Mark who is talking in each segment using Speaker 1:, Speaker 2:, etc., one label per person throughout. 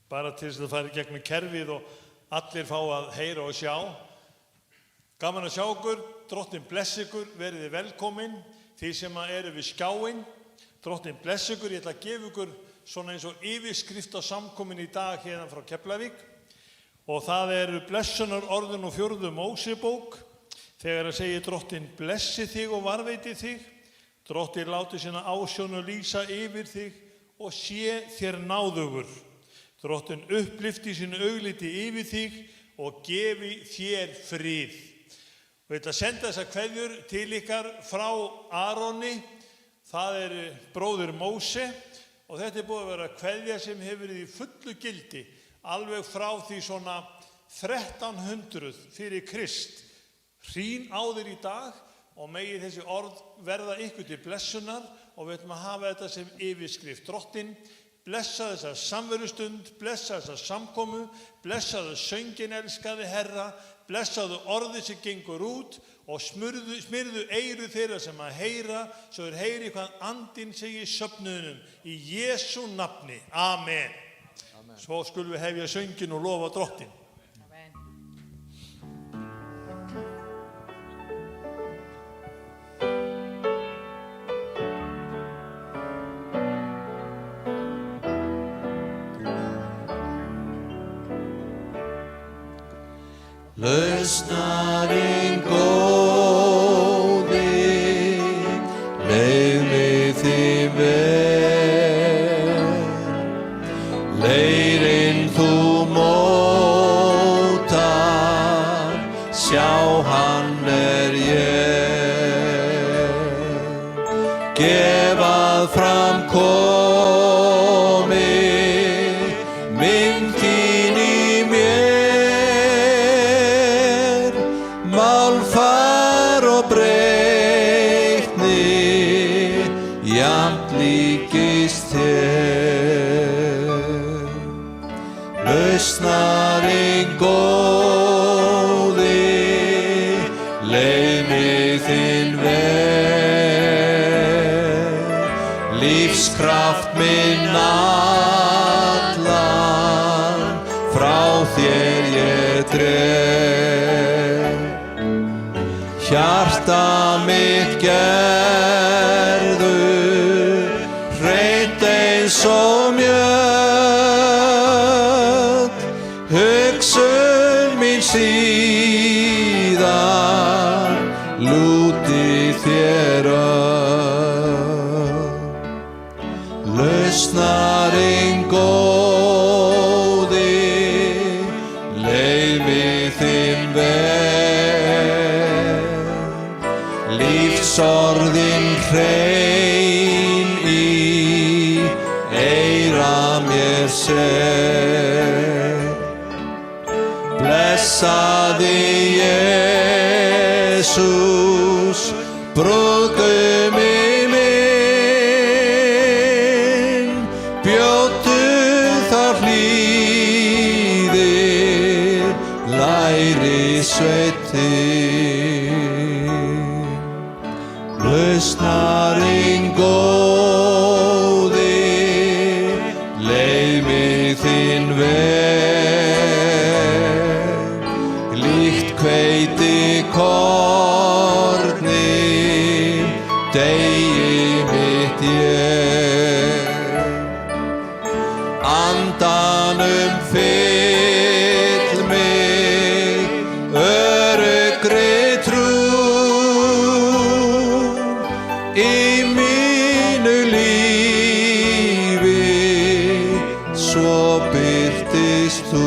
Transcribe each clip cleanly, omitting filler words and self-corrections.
Speaker 1: bara til þess að það fari gegnum kerfið og allir fá að heyra og sjá. Gaman að sjá ykkur, Drottinn blessi ykkur, verið þið velkomin, þið sem eru við skjáinn. Drottinn blessi ykkur, ég ætla að gefa ykkur svona eins og yfirskrift á samkomin í dag hérna frá Keflavík. Og það eru blessunar orðin og 4. Mósebók. Þegar að segja Drottinn blessi þig og varveiti þig, Drottinn láti sína ásjónu lýsa yfir þig og sé þér náðugur. Drottinn upplifti sínu augliti yfir þig og gefi þér frið. Og ég ætla að senda þessar kveðjur til ykkar frá Aroni, það er bróðir Móse, og þetta er búið að vera kveðja sem hefur verið í fullu gildi, alveg frá því svona 1300 fyrir Krist. Hrín á þér í dag og megi þessi orð verða ykkur til blessunar og við ætlum að hafa þetta sem yfirskrift. Drottinn, blessa þessa samverustund, blessa þessa samkomu, blessaðu sönginn elskaði Herra, blessaðu orðið sem gengur út og smyrðu eyru þeirra sem að heyra, svo þeir heyri hvað andinn segir söfnuðunum. Í Jesú nafni. Amen. Amen. Svo skulum við hefja sönginn og lofa Drottinn.
Speaker 2: Lausnarinn góði, leið mig þig vel. Leirinn þú mótar, sjá hann ég. Gefað fram komi, mynd þín í málfar og breytni, jafnt líkist þér. Lausnarinn góði, leið mig þinn vel. Lífskraft minn allan, frá þér ég dreg. Hjarta mitt gerðu, hreint eins og mjöll, hugsun mín síðan, lúti þér öll. Lausnarinn góði, leið mig þinn vel. Lífsorðin hrein í eyra mér seg. Blessaði Jesús, brúðgumi minn, bjóddu þar hlýðir, læri sveitin. Lausnarinn góði, leið mig þinn vel. Líkt hveiti korni, degi mitt ég. Andanum fyll mig, öruggri trú. Í mínu lífi, svo birtist þú.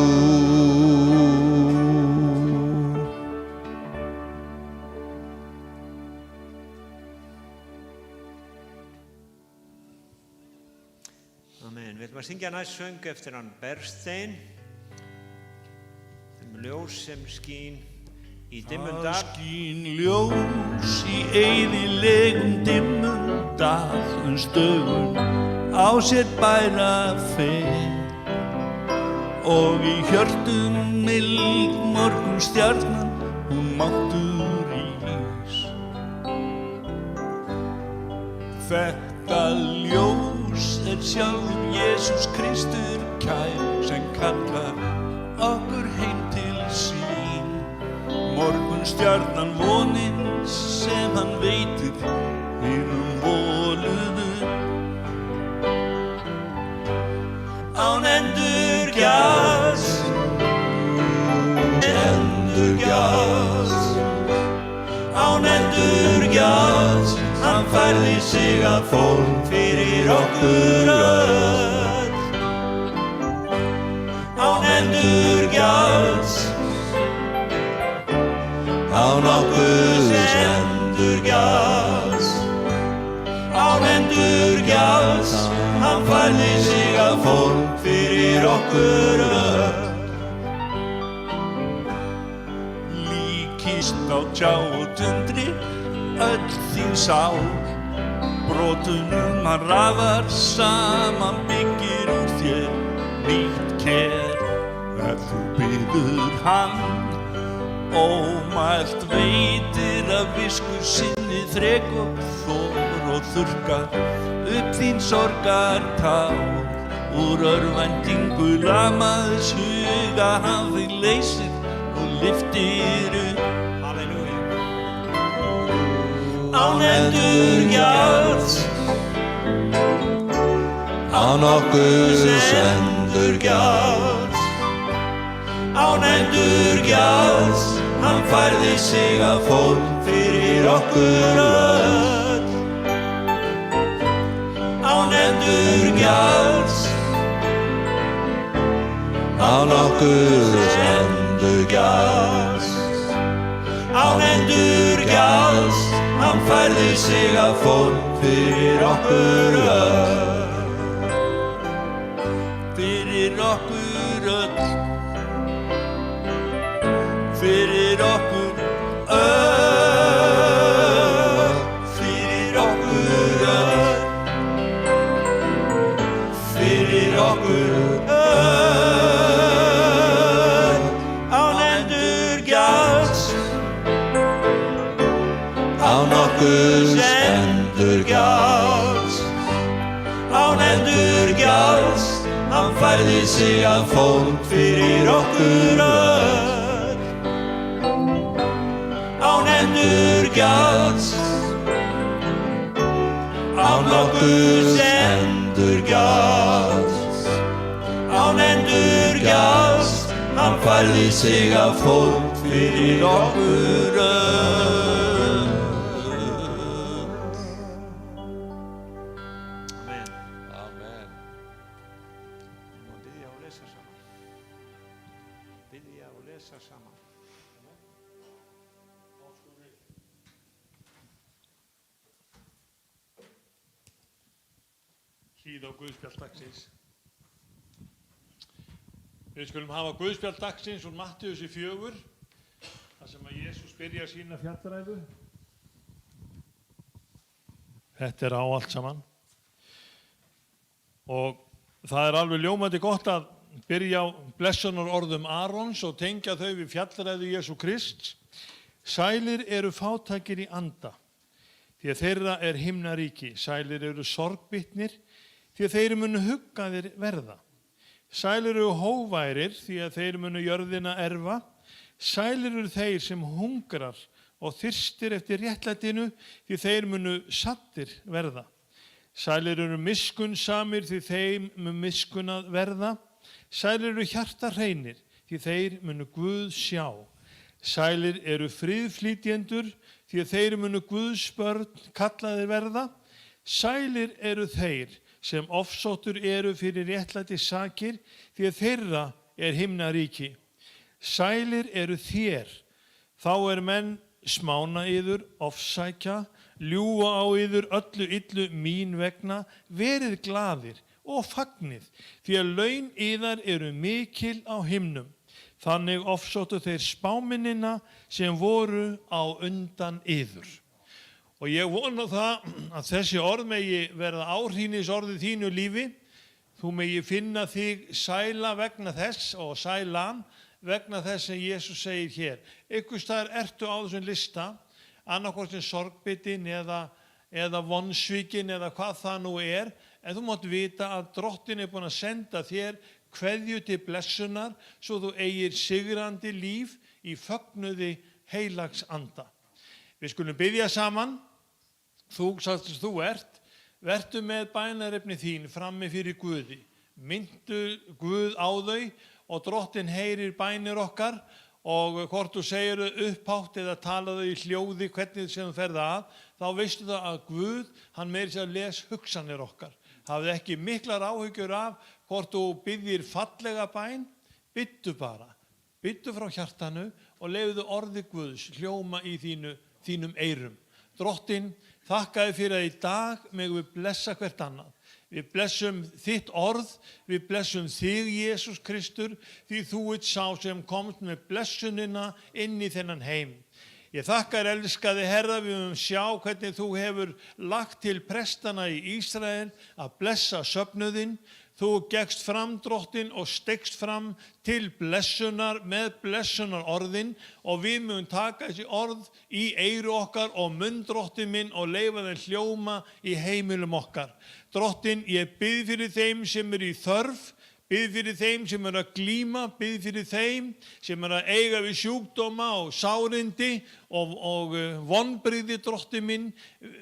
Speaker 3: Amen. Við ætlum að syngja næst söng eftir hann Bernstein, ljós sem skín í dimmum dal.
Speaker 4: Það skín ljós í eyðilegum dimmum dal, stögun á sér bæra fer. Og í hjörtum mild morgunstjarnan, hún máttur ís. Þetta ljós er sjálfur Jesús Kristur kær sem kallar okkur heim til sín. Morgunstjarnan vonin sem hann veitir hinum voluðu. Án endurgjads, án endurgjads, hann færði sig að fórn fyrir okkur öll. Án endurgjads,
Speaker 2: án nokkurs
Speaker 4: endurgjads, án endurgjads, hann færði sig að fórn fyrir okkur öll. Líkist á tjá og tundri öll þín sál, brotunum hann raðar saman, byggir úr þér nýtt ker. Ef þú biður hann, ómælt veitir af visku sinni þrek og þor og þurrkar upp þín sorgartár. Úr örvæntingu lamaðs huga hann þig leysir og lyftir upp. Halleluja. Án endurgjads,
Speaker 2: án nokkurs endurgjads,
Speaker 4: án endurgjads, hann færði sig að fórn fyrir okkur öll. Án endurgjads,
Speaker 2: án nokkurs endurgjads,
Speaker 4: án endurgjads, hann færði sig að fórn fyrir okkur öll. Fyrir okkur öll, fyrir okkur öll, fyrir okkur öll, fyrir okkur öll. Án endurgjads,
Speaker 2: án nokkurs endurgjads,
Speaker 4: án endurgjads, hann færði sig að fórn fyrir okkur öll. Án endurgjads,
Speaker 2: án nokkurs endurgjads,
Speaker 4: án endurgjads, hann færði sig að fórn fyrir okkur öll. Amen. Má biðja og lesa saman. Biðja og lesa saman.
Speaker 1: Hlýða á Guðspjall dagsins. Við skulum hafa Guðspjall dagsins úr Mattheus 4, þar sem að Jesús byrjar sína fjallræðu. Þetta er á allt saman. Og það er alveg ljómandi gott að byrja á blessunarorðum Arons og tengja þau við fjallræðu Jesú Krists. Sælir eru fátækir í anda, því að þeirra er himnaríki. Sælir eru sorgbittnir, því að þeir munu huggaðir verða. Sælir eru hóværir, því að þeir munu jörðina erfa. Sælir eru þeir sem hungrar og þyrstir eftir réttlætinu, því þeir munu saddir verða. Sælir eru miskunnsamir, því þeim mun miskunnað verða. Sælir eru hjartarhreinir, því þeir munu Guð sjá. Sælir eru friðflytjendur, því að þeir munu Guðs börn kallaðir verða. Sælir eru þeir sem ofsóttur eru fyrir réttlæti sakir, því að þeirra er himnaríki. Sælir eru þér, þá er menn smána yður, ofsækja, ljúga á yður öllu illu mín vegna, verið glaðir og fagnið, því að laun yðar eru mikil á himnum. Þannig ofsóttu þeir spámennina sem voru á undan yður. Og ég vona það að þessi orð megi verða áhrýnisorðið þínu lífi. Þú megi finna þig sæla vegna þess og sælan vegna þess sem Jesús segir hér. Einhvers staðar ertu á þessum lista, annaðhvort sem sorgbitin eða vonsvikin eða hvað það nú er, en þú mátt vita að Drottinn búinn að senda þér kveðju til blessunar svo þú eigir sigrandi líf í fögnuði heilags anda. Við skulum biðja saman. Þú sagðist þú vertu með bænarefni þín frammi fyrir Guði. Myndu Guð á þau og Drottinn heyrir bænir okkar og hvort þú segir upphátt eða tala þau í hljóði hvernig sem þú ferð að, þá veistu það að Guð, hann meiri sér að les hugsanir okkar. Hafðu ekki miklar áhyggjur af hvort þú biðjir fallega bæn, biddu bara. Biddu frá hjartanu og leyfðu orði Guðs hljóma í þínum eyrum. Drottinn, þakka þér fyrir að í dag megum við blessa hvert annað. Við blessum þitt orð, við blessum þig, Jesús Kristur, því þú ert sá sem komst með blessunina inn í þennan heim. Ég þakka þér, elskaði Herra, við höfum sjá hvernig þú hefur lagt til prestana í Ísrael að blessa söfnuðinn. Þú gekkst fram, Drottinn, og stegst fram til blessunar með blessunar orðin og við munum taka þessi orð í eyru okkar og munn, Drottinn minn, og leyfa þeim hljóma í heimilum okkar. Drottinn, ég bið fyrir þeim sem í þörf, bið fyrir þeim sem að glíma, bið fyrir þeim sem að eiga við sjúkdóma og sárindi og vonbrigði, Drottinn minn,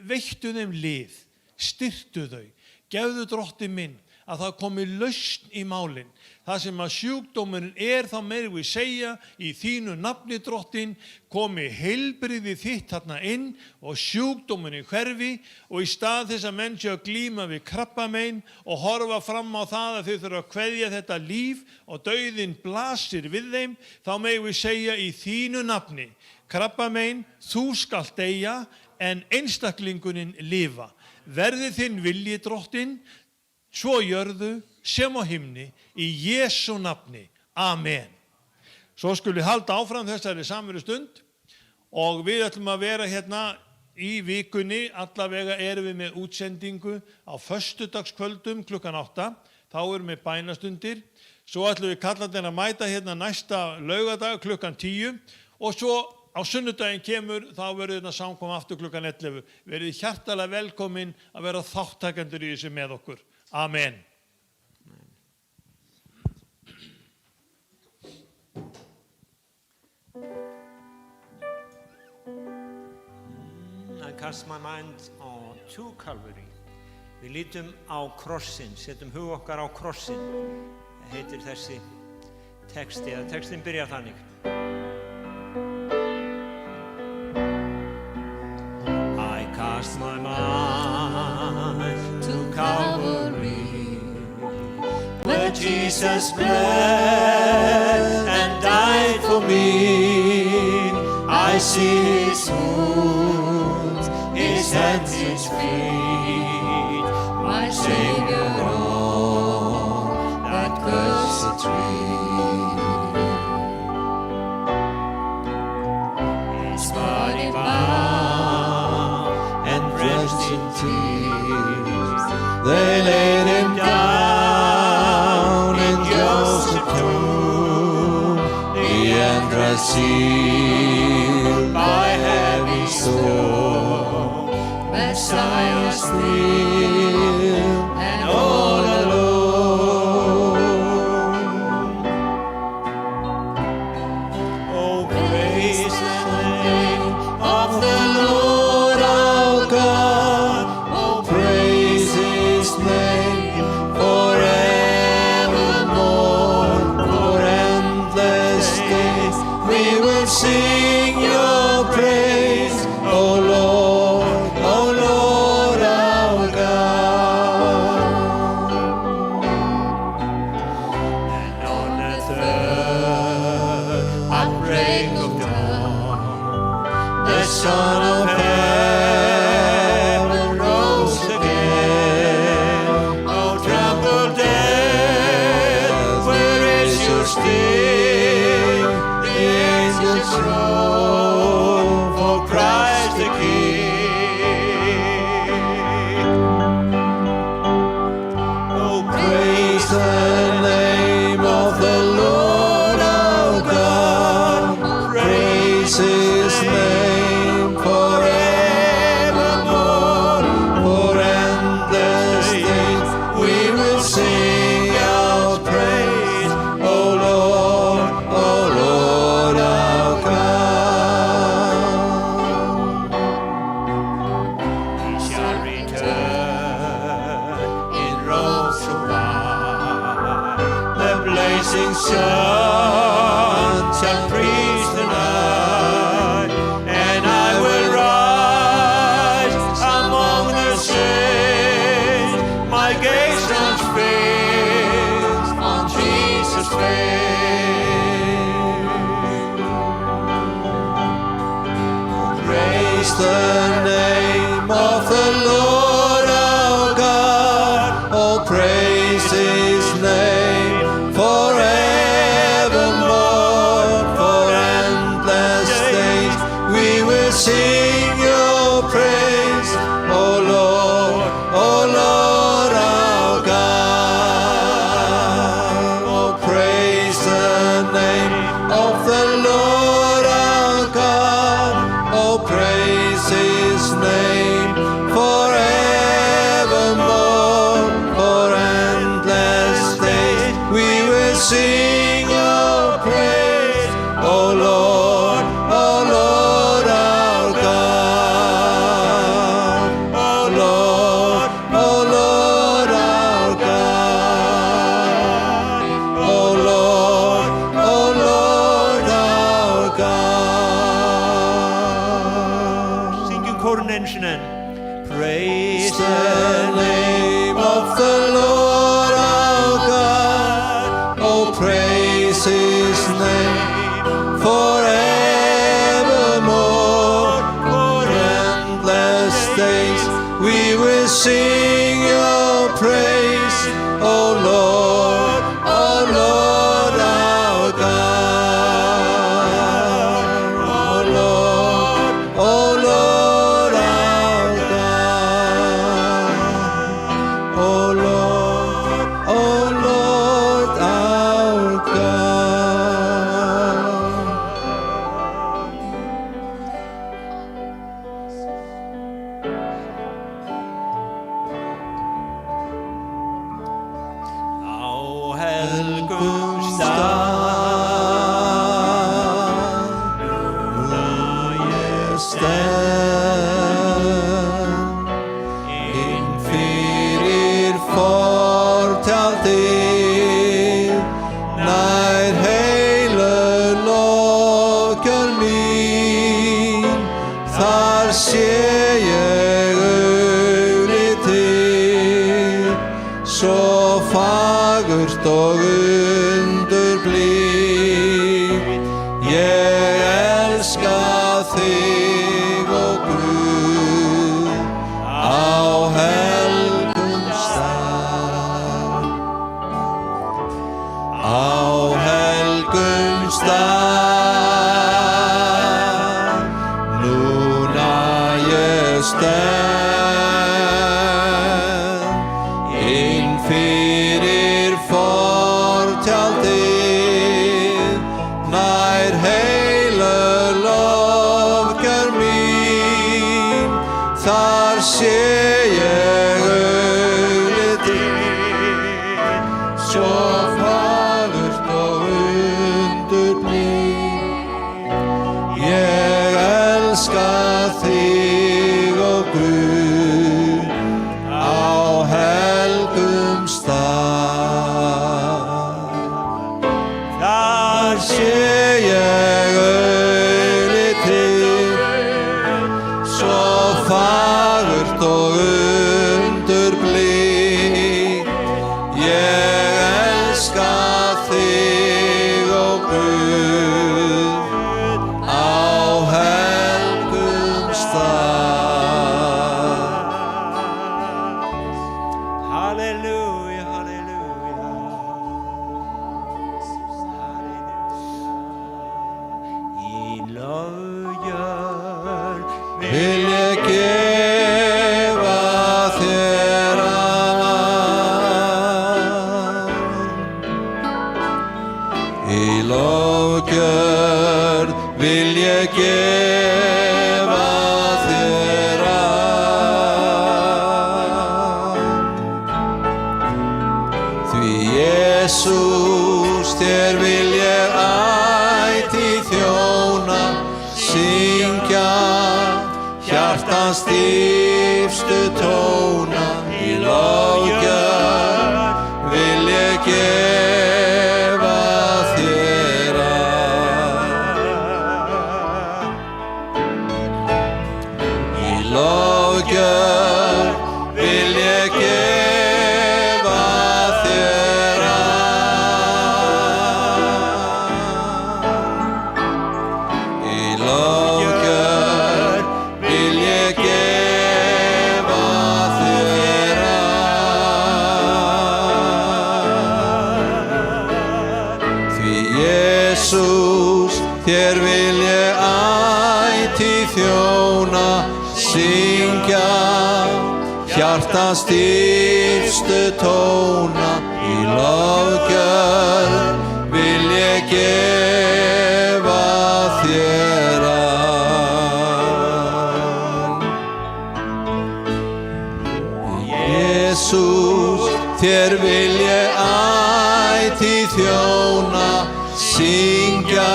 Speaker 1: veittu þeim lið, styrktu þau, gefðu, Drottinn minn, að það komi lausn í málin. Það sem að sjúkdómurinn þá meiri við segja í þínu nafni, Drottinn, komi heilbrigði þitt þarna inn og sjúkdómurinn hverfi og í stað þess að menn séu að glíma við krabbamein og horfa fram á það að þau þurfa að kveðja þetta líf og dauðinn blasir við þeim, þá meiri við segja í þínu nafni, krabbamein, þú skalt deyja en einstaklingunin lifa. Verði þinn vilji, Drottinn, svo jörðu sem á himni, í Jesú nafni. Amen. Svo skulum við halda áfram þessari samveru stund og við ætlum að vera hérna í vikunni, allavega erum við með útsendingu á föstudagskvöldum klukkan 8, þá erum við bænastundir, svo ætlum við kallarnir að mæta hérna næsta laugardag klukkan 10 og svo á sunnudaginn kemur, þá verður þetta samkom aftur klukkan 11. Verið hjartalega velkomin að vera þáttakendur í þessu með okkur. Amen.
Speaker 3: I cast my mind to Calvary. Við lítum á krossin, setjum hug okkar á krossin. Heitir þessi texti, eða textin byrjar þannig. I cast my mind to Calvary, where Jesus bled and died for me. I see his wounds, his hands, his feet, my Savior on that cursed tree. His body bound and drenched in tears, they laid him down in Joseph's tomb. The entrance sealed by heavy stone, Messiah still and all alone. Oh, praise the name of the Lord our God. Oh, praise his name forevermore. For endless days we will sing your praise, O Lord our God. And on the third outbreak of dawn, the Son of Heaven rose again. Oh, tremble death, where is your sting? The angels roll for Christ the King. Oh, praise the name of the Lord our God. Praise his name forevermore. For endless days Son shall preach the night, and I will rise among the saints. My gaze runs fixed on Jesus' face.
Speaker 2: Praise the name of the Lord our God. Oh, praise His name forevermore. For endless days we will sing your praise, O Lord our God. Oh, praise the name of the Lord our God. Oh, praise His name forevermore. For endless days we will sing your praise, O Lord our God. O Lord our God. O Lord our God.
Speaker 3: Syngjum kórinn einu sinni enn. Praise
Speaker 2: The name of the Lord our God. Oh, praise His name forevermore. For endless days we will sing your praise, O Lord our God. O Lord our God. O Lord our God.
Speaker 3: á helgum stað.
Speaker 2: Núna ég stend inn fyrir fortjaldið, nær heilu lofgjörð mín. Þar sé ég auglitið, svo fagurt og undurblíð. Ég elska þig, ó Guð, á helgum stað. Á helgum stað, núna ég stend inn fyrir fortjaldið, nær heilu lofgjörð mín. Þar sé ég auglitið, svo fagurt og undurblíð. Ég elska þig, ó Guð, á helgum stað. Þar sé ég auglitið, svo fagurt og undurblíð. Ég elska þig, ó Guð, á helgum stað.
Speaker 3: Halleluja, halleluja. Halleluja. Í lögjörð
Speaker 2: Vil ég gefa þér í lofgjörð vil ég gefa þér Því Jesús þér vil ég ætíð þjóna, syngja hjartans dýpstu tóna. Í lofgjörð vil ég gefa Jesús, þér vil ég ætíð þjóna, syngja hjartans dýpstu tóna, í lofgjörð vil ég gefa þér allt. Jesús, þér vil ég ætíð þjóna, syngja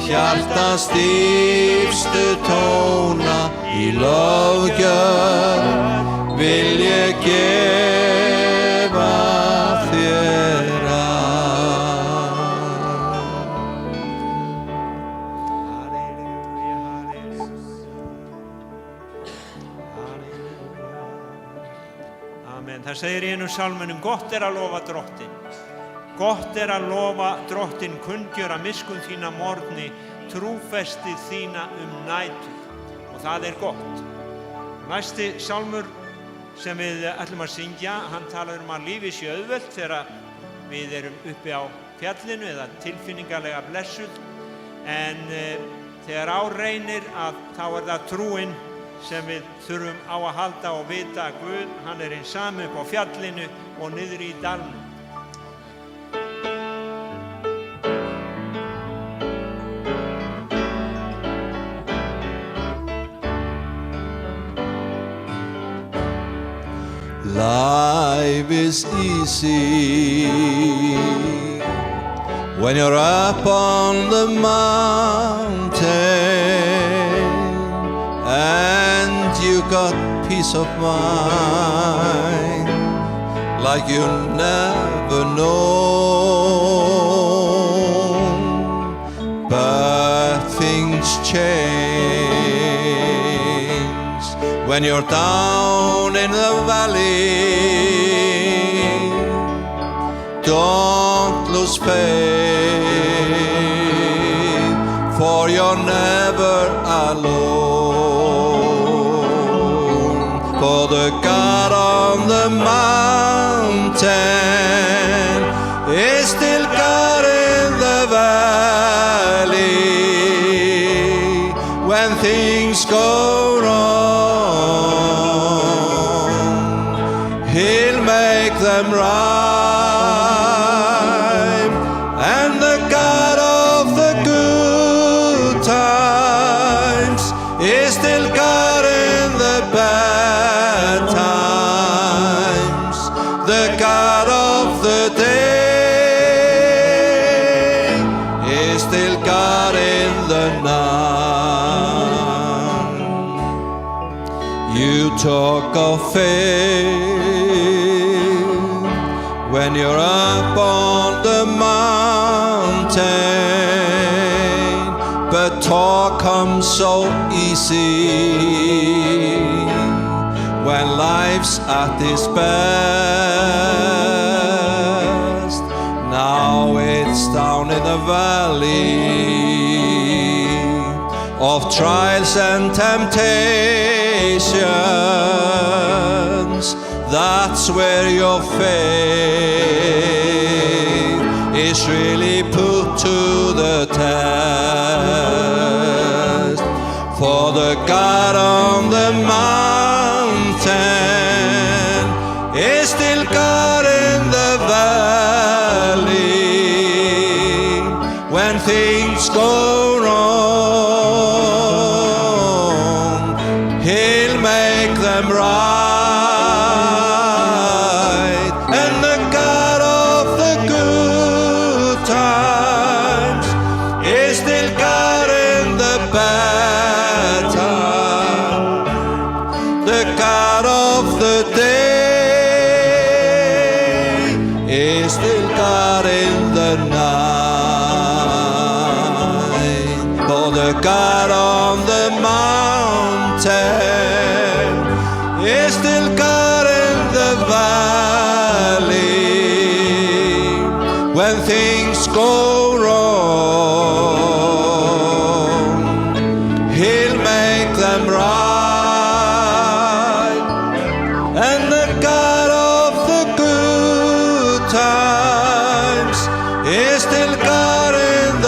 Speaker 2: hjartans dýpstu tóna, í lofgjörð vil ég gefa þér
Speaker 3: Amen. Það segir í einum sálmunum, gott að lofa Drottinn. Gott að lofa Drottinn, kunngjöra miskunn þína morgni, trúfesti þína nætur. Og það gott. Næsti sálmur sem við ætlum að syngja, hann talar að lífið sé auðvelt þegar við erum uppi á fjallinu eða tilfinningarlega blessuð, en þegar á reynir þá það trúin sem við þurfum á að halda og vita að Guð, hann hinn sami upp á fjallinu og niður í dalnum.
Speaker 2: Life is easy when you're up on the mountain and you got peace of mind like you never known. But things change when you're down in the valley. Don't lose faith, for you're never alone. For the God on the mountain is still God in the valley. When things go wrong, He'll make them right. And the God of the good times is still God in the bad times. The God of the day is still God in the night. You talk of faith when you're up on the mountain, but talk comes so easy when life's at its best. Now it's down in the valley of trials and temptations. That's where your faith is really put to the test. For the God on the mountain is still God in the valley. When things go wrong, He'll make them right. And the God of the good times is still God in the bad times. The God of the day is still God in the night. For the God on the mountain is still God in the valley. When things go wrong, He'll make them right. And the God of the good times is still God in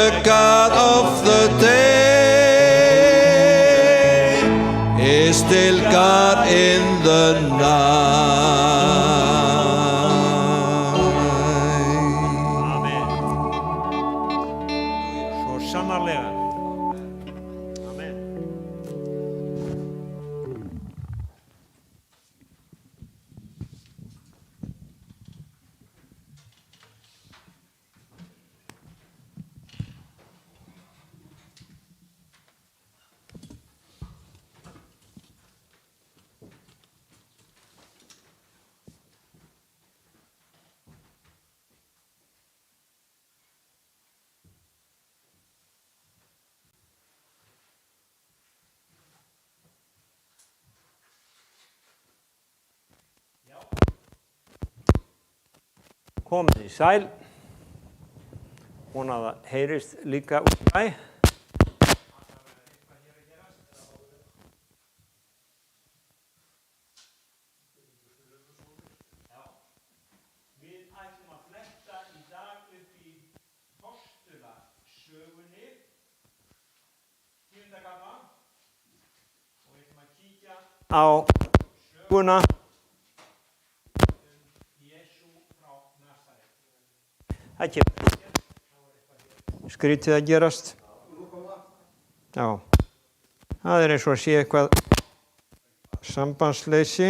Speaker 2: the God of the day is still God in the night.
Speaker 3: Amen. Svo sannarlega. Amen. Komið í sæl. Vona að það heyrist líka úr bæ. Við ætlum að fletta í dag upp í Postulasögunni, 10. kafla, og við ætlum að kíkja á söguna Það kemur skrítið að gerast. Já, það eins og að sé eitthvað sambandsleysi.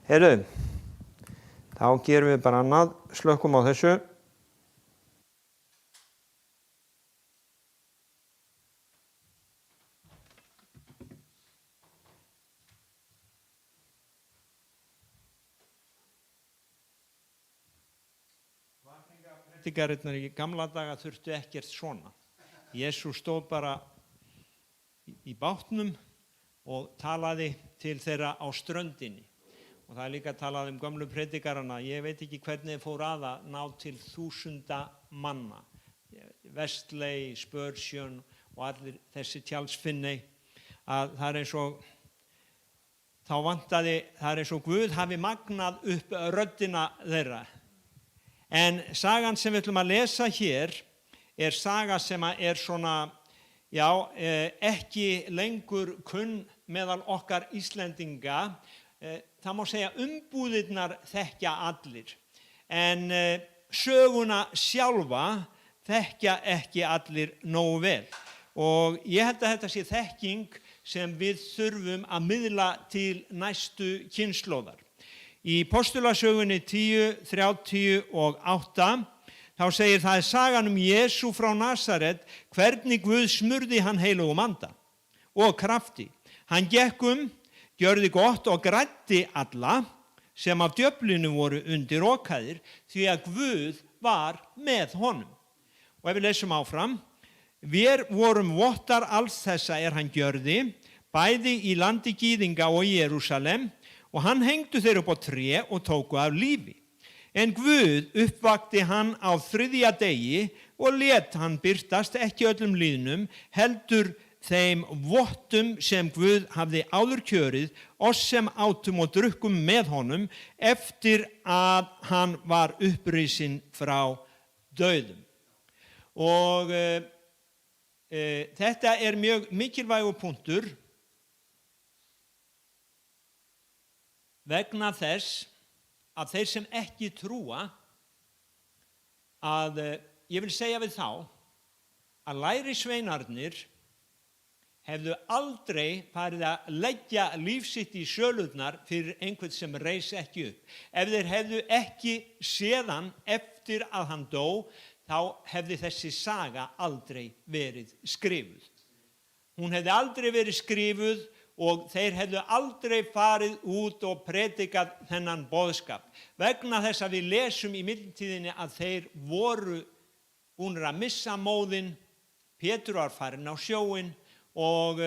Speaker 3: Heyrðu, þá gerum við bara annað, slökkum á þessu. Predikarirnar í gamla daga þurftu ekkert svona. Jesús stóð bara í bátnum og talaði til þeirra á ströndinni. Og það líka talað gömlu predikarana. Ég veit ekki hvernig þeir fóru að ná til 1000 manna. Wesley, Spurgeon og allir þessi Charles Finney. Að það eins og þá vantaði, það eins og Guð hafi magnað upp röddina þeirra. En sagan sem við ætlum að lesa hér saga sem svona, ekki lengur kunn meðal okkar Íslendinga. Það má segja umbúðirnar þekkja allir. En söguna sjálfa þekkja ekki allir nógu vel. Og ég held að þetta sé þekking sem við þurfum að miðla til næstu kynslóðar. Í Postulasögunni 10:38 þá segir það sagan Jesú frá Nasaret, hvernig Guð smurði hann heilugum anda og krafti. Hann gekk gjörði gott og græddi alla sem af djöflinu voru undirokaðir, því að Guð var með honum. Og ef við lesum áfram, við vorum vottar alls þessa hann gjörði, bæði í landi Gýðinga og í Jerúsalem, og hann hengdu þeir upp á tré og tóku af lífi. En Guð uppvakti hann á 3. degi og lét hann birtast ekki öllum lýðnum, heldur þeim vottum sem Guð hafði áður kjörið, oss sem átum og drukkum með honum, eftir að hann var upprisinn frá dauðum. Og þetta mjög mikilvægur punktur, vegna þess að þeir sem ekki trúa, að ég vil segja við þá að lærisveinarnir hefðu aldrei farið að leggja líf sitt í sölurnar fyrir einhvern sem reis ekki upp. Ef þeir hefðu ekki séð hann eftir að hann dó, þá hefði þessi saga aldrei verið skrifuð. Hún hefði aldrei verið skrifuð og þeir hefðu aldrei farið út og predikað þennan boðskap. Vegna þess að við lesum í millitíðinni að þeir voru búnir að missa móðinn, Pétur var farinn á sjóinn og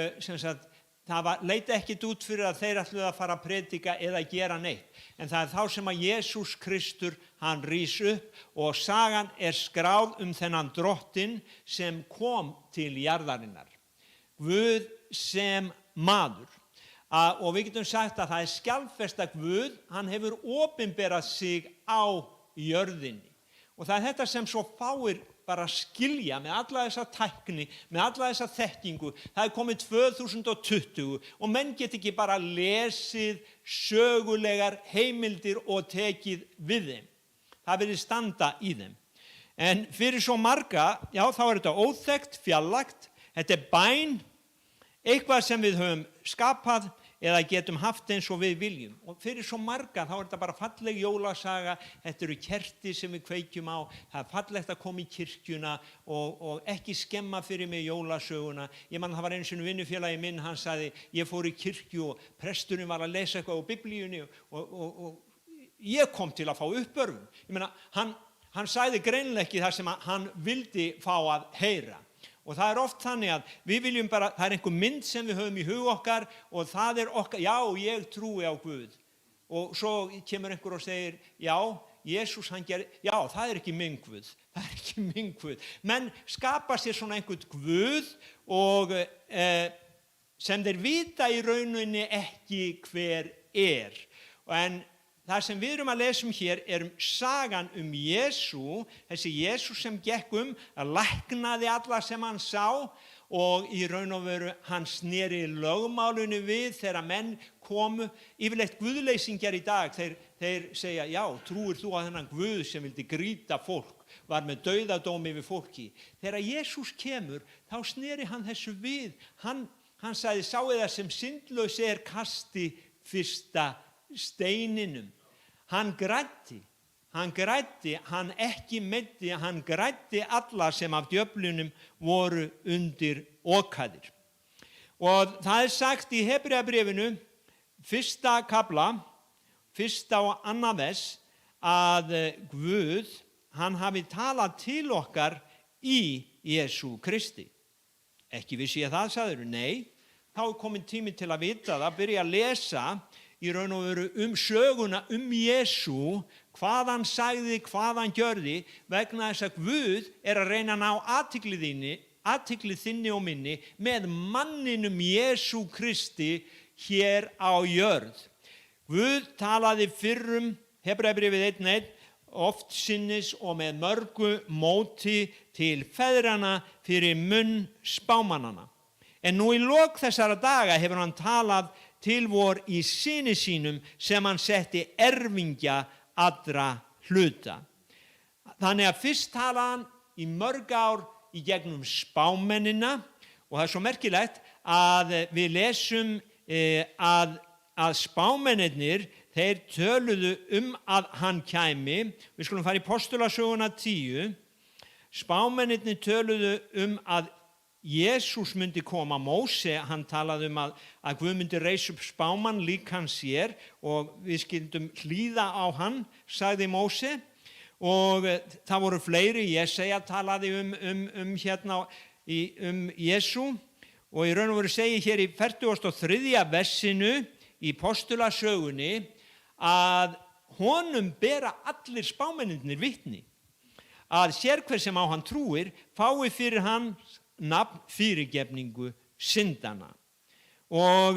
Speaker 3: það leit ekkit út fyrir að þeir ætluðu að fara að predika eða gera neitt. En það þá sem að Jesús Kristur, hann rís upp og sagan skráð þennan drottinn sem kom til jarðarinnar. Guð sem maður. og við getum sagt að það skjalfest að Guð, hann hefur opinberað sig á jörðinni. Og það þetta sem svo fáir bara skilja með alla þessa tækni, með alla þessa þekkingu. Það komið 2020 og menn get ekki bara lesið sögulegar heimildir og tekið við þeim. Það virðist standa í þeim. En fyrir svo marga, já, þá þetta óþekkt, fjarlægt, þetta bæn, eitthvað sem við höfum skapað eða getum haft eins og við viljum. Og fyrir svo marga, þá þetta bara falleg jólasaga, þetta eru kerti sem við kveikjum á, það fallegt að koma í kirkjuna og ekki skemma fyrir mig jólasöguna. Ég man það var einu sinni vinnufélagi minn, hann sagði, ég fór í kirkju og presturinn var að lesa eitthvað á biblíunni og ég kom til að fá uppörfun. Ég meina, hann sagði greinilega ekki það sem hann vildi fá að heyra. Og það oft þannig að við viljum bara, það einhver mynd sem við höfum í hug okkar og það okkar, já, ég trúi á Guð. Og svo kemur einhver og segir, já, Jesús hann gerði, já, það ekki minn Guð, það ekki minn Guð. Menn skapa sér svona einhvern Guð og sem þeir vita í rauninni ekki hver En það sem við erum að lesa hér sagan Jesú, þessi Jesú sem gekk að læknaði alla sem hann sá og í raun og veru hann sneri lögmálinu við þegar menn komu. Yfirleitt guðleysingjar í dag, þeir segja, já, trúir þú á þennan Guð sem vildi grýta fólk, var með dauðadóm yfir fólki. Þegar Jesús kemur, þá sneri hann þessu við. Hann sagði, sáið það sem syndlaus kasti fyrsta steininum. Hann græddi, hann ekki meiddi, hann græddi alla sem af djöflunum voru undir okaðir. Og það sagt í Hebreabréfinu, 1. kafla, 1. og 2. vers, að Guð, hann hafi talað til okkar í Jesú Kristi. Ekki vissi ég það, sagður, nei, þá komin tími til að vita það, byrja að lesa í raun og veru söguna Jesú, hvað hann sagði, hvað hann gjörði, vegna þess að Guð að reyna að ná athygli þinni og minni með manninum Jesú Kristi hér á jörð. Guð talaði fyrrum, Hebreabréfið 1:1, oft sinnis og með mörgu móti til feðrana fyrir munn spámannana. En nú í lok þessara daga hefur hann talað til vor í syni sínum sem hann setti erfingja allra hluta. Þannig að fyrst talaði hann í mörg ár í gegnum spámennina og það svo merkilegt að við lesum að spámennirnir, þeir töluðu að hann kæmi. Við skulum fara í Postulasöguna 10. Spámennirnir töluðu að Jesús myndi koma. Móse, hann talaði að Guð myndi reisa upp spámann lík hann sér og við skyldum hlýða á hann, sagði Móse. Og það voru fleiri, Jesaja talaði Jesú. Og í raun og veru segir hér í 43. versinu í Postulasögunni að honum bera allir spámennirnir vitni. Að sérhver sem á hann trúir fái fyrir hann nafn fyrirgefningu syndana. Og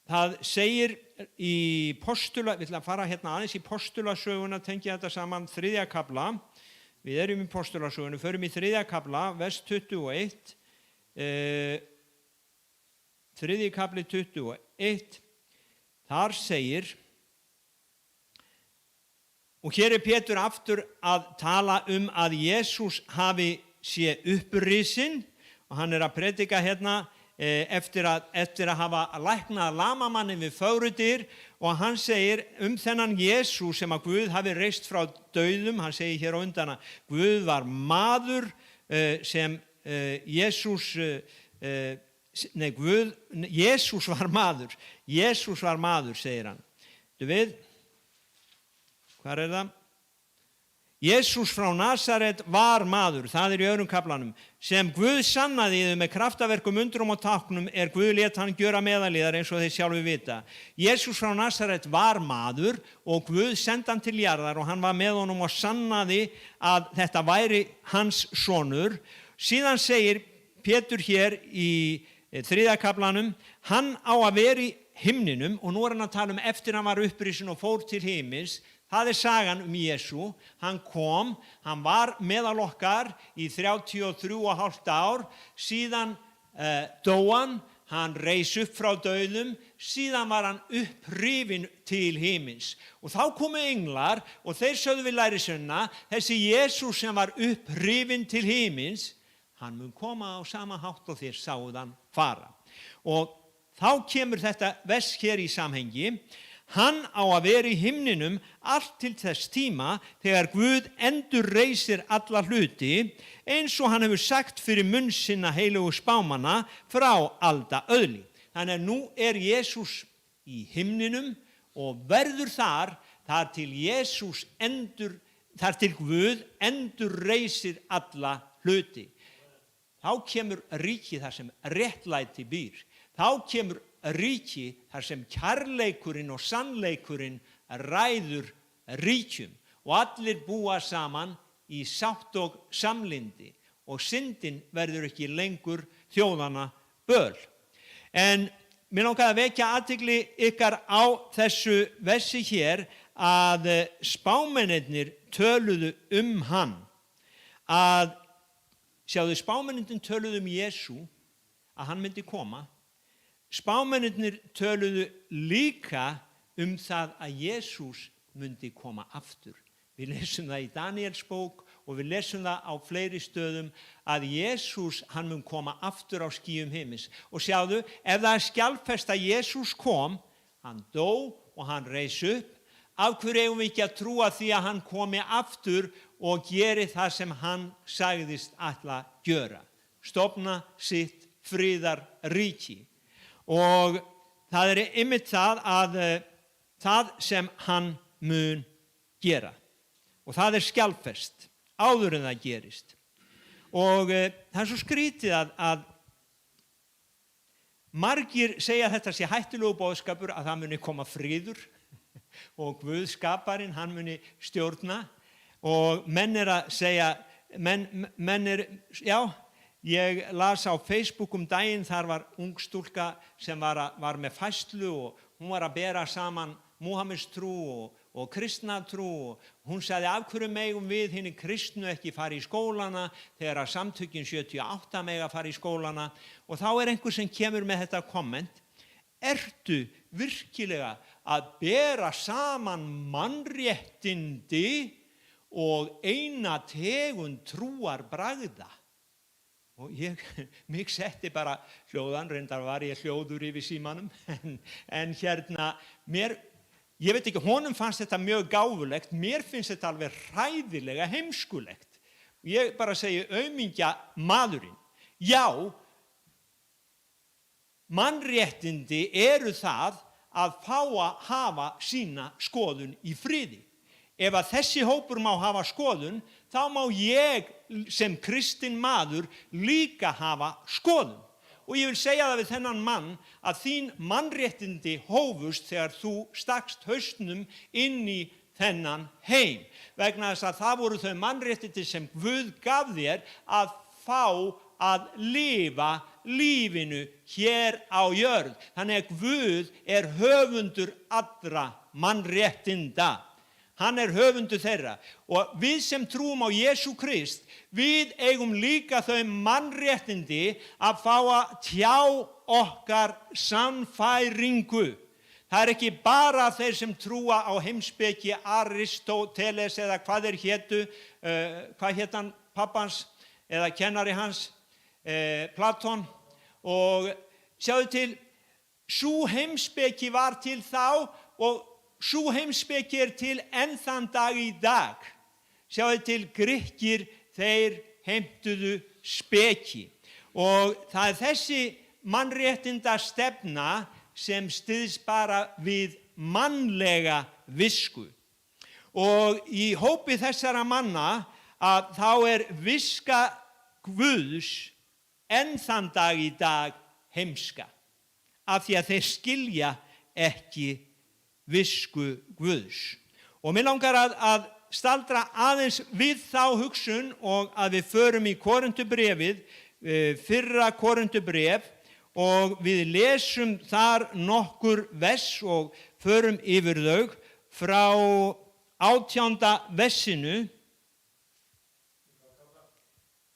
Speaker 3: það segir í við ætlum að fara aðeins í Postulasöguna, tengja þetta saman, 3. kafla. Við erum í Postulasögunu, förum í 3. kafla, vers 21, 3. kafli 21, þar segir, og hér Pétur aftur að tala að Jesús hafi sé upprisinn og hann að predika eftir að hafa læknað lamamannin við fögrudyr og hann segir þennan Jesús sem að Guð hafi reist frá dauðum, hann segir hér á undan að Guð var maður sem Jesús var maður, segir hann. Du við? Hvar það? Jesús frá Nasaret var maður, það í öðrum kaflanum, sem Guð sannaði með kraftaverkum, undrum og táknum Guð lét hann gjöra meðalíðar eins og þeir sjálfi vita. Jesús frá Nasaret var maður og Guð sendi hann til jarðar og hann var með honum og sannaði að þetta væri hans sonur. Síðan segir Pétur hér í 3. kaflanum, hann á að vera í himninum, og nú hann að tala eftir hann var upprisinn og fór til himins. Það sagan Jesú. Hann kom, hann var meðal okkar í 33,5 ár, síðan dó hann reis upp frá dauðum, síðan var hann upprifinn til himins. Og þá komu englar og þeir sögðu við lærisveinana, þessi Jesús sem var upprifinn til himins, hann mun koma á sama hátt og þeir sáu hann fara. Og þá kemur þetta vers hér í samhengi. Hann á að vera í himninum allt til þess tíma þegar Guð endurreisir alla hluti, eins og hann hefur sagt fyrir munn sinna heilögu spámanna frá aldaöðli. Þannig að nú Jesús í himninum og verður þar til Guð endurreisir alla hluti. Þá kemur ríki þar sem réttlæti býr. Þá kemur ríki þar sem kærleikurinn og sannleikurinn ræður ríkjum og allir búa saman í sátt og samlyndi og syndin verður ekki lengur þjóðanna böl. En mér langaði að vekja athygli ykkar á þessu versi hér að spámennirnir töluðu hann. Sjáðu, spámennirnir töluðu Jesú, að hann myndi koma. Spámennirnir töluðu líka það að Jesús myndi koma aftur. Við lesum það í Daniels bók og við lesum það á fleiri stöðum að Jesús, hann mun koma aftur á skýjum himins. Og sjáðu, ef það skjalfest að Jesús kom, hann dó og hann reis upp, af hverju eigum við ekki að trúa því að hann komi aftur og geri það sem hann sagðist ætla að gjöra? Stofna sitt friðarríki. Og það einmitt það að það sem hann mun gera. Og það skjalfest áður en það gerist. Og það svo skrítið að margir segja að þetta sé hættulegu boðskapur, að það muni koma friður og Guð skaparinn, hann muni stjórna. Og menn að segja, ég las á Facebook daginn, þar var ung stúlka sem var með færslu og hún var að bera saman Múhameðs trú og kristna trú og hún sagði, af hverju megum við hinni kristnu ekki fara í skólana þegar að samtökin 78 mega fara í skólana? Og þá einhver sem kemur með þetta komment, ertu virkilega að bera saman mannréttindi og eina tegund trúar bragða? Og mig setti bara hljóðan, reyndar var ég hljóður yfir símanum, en ég veit ekki, honum fannst þetta mjög gáfulegt, mér finnst þetta alveg hræðilega heimskulegt. Ég bara segi, aumingja maðurinn. Já, mannréttindi eru það að fá að hafa sína skoðun í friði. Ef að þessi hópur má hafa skoðun, þá má ég sem kristinn maður líka hafa skoðun. Og ég vil segja það við þennan mann að þín mannréttindi hófust þegar þú stakst hausnum inn í þennan heim. Vegna þess að það voru þau mannréttindi sem Guð gaf þér að fá að lifa lífinu hér á jörð. Þannig að Guð höfundur allra mannréttinda. Hann höfundur þeirra. Og við sem trúum á Jesú Krist, við eigum líka þau mannréttindi að fá að tjá okkar sannfæringu. Það ekki bara þeir sem trúa á heimspeki Aristóteles eða hvað þeir hétu, hvað hét hann pappans eða kennari hans, Platon. Og sjáðu til, sú heimspeki var til þá og sú heimspeki til enn þann dag í dag. Sjáðu til, Grikkir, þeir heimtuðu speki. Og það þessi mannréttinda stefna sem styðst bara við mannlega visku. Og í hópi þessara manna að þá viska Guðs enn þann dag í dag heimska. Af því að þeir skilja ekki visku Guðs. Og mér langar að staldra aðeins við þá hugsun og að við förum í Korintubréfið fyrra Korintubréf og við lesum þar nokkur vers og förum yfir þau frá 18. versinu,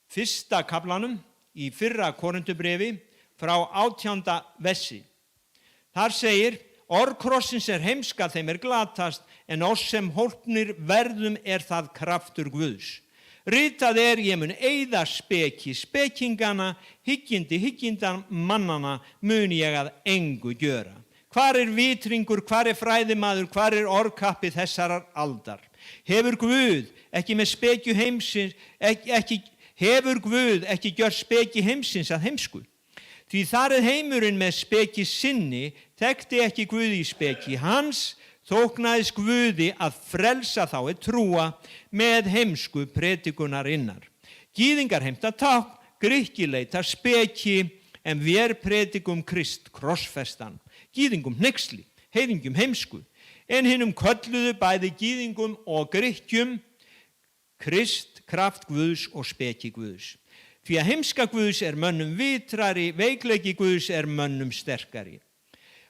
Speaker 3: fyrsta kaflanum í fyrra Korintubréfi frá 18. versi. Þar segir, orð krossins heimska, þeim glatast, en oss sem hólpnir verðum það kraftur Guðs. Ritað ég mun eyða speki, spekingana, hyggindan mannana mun ég að engu gjöra. Hvar vitringur, hvar fræðimaður, hvar orðkappi þessarar aldar? Hefur Guð ekki með spekju heimsins, hefur Guð ekki gjört speki heimsins að heimsku? Því þar heimurinn með speki sinni, þekkti ekki Guð í speki hans, þóknaðist Guði að frelsa þá trúa með heimsku predikunarinnar. Gyðingar heimta tákn, Grikkir leita speki, en vér predikum Krist krossfestan. Gyðingum hneyksli, heiðingjum heimsku, en hinum kölluðu bæði gyðingum og Grikkjum Krist, kraft Guðs og speki Guðs. Því að heimska Guðs mönnum vitrari, veikleiki Guðs mönnum sterkari.